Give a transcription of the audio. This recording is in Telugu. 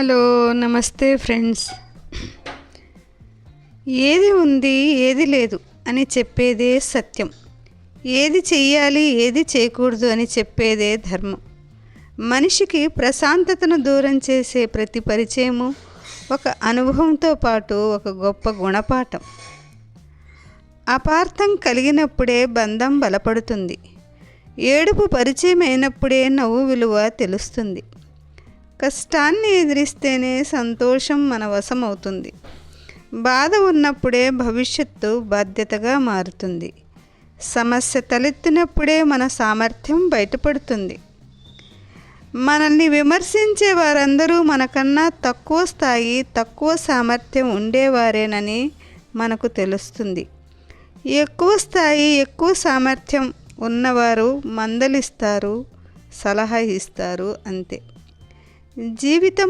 హలో, నమస్తే ఫ్రెండ్స్. ఏది ఉంది ఏది లేదు అని చెప్పేదే సత్యం. ఏది చెయ్యాలి ఏది చేయకూడదు అని చెప్పేదే ధర్మం. మనిషికి ప్రశాంతతను దూరం చేసే ప్రతి పరిచయము ఒక అనుభవంతో పాటు ఒక గొప్ప గుణపాఠం. అపార్థం కలిగినప్పుడే బంధం బలపడుతుంది. ఏడుపు పరిచయం అయినప్పుడే నవ్వు విలువ తెలుస్తుంది. కష్టాన్ని ఎదిరిస్తేనే సంతోషం మన వశం అవుతుంది. బాధ ఉన్నప్పుడే భవిష్యత్తు బాధ్యతగా మారుతుంది. సమస్య తలెత్తినప్పుడే మన సామర్థ్యం బయటపడుతుంది. మనల్ని విమర్శించే వారందరూ మనకన్నా తక్కువ స్థాయి, తక్కువ సామర్థ్యం ఉండేవారేనని మనకు తెలుస్తుంది. ఎక్కువ స్థాయి, ఎక్కువ సామర్థ్యం ఉన్నవారు మందలిస్తారు, సలహా ఇస్తారు, అంతే. జీవితం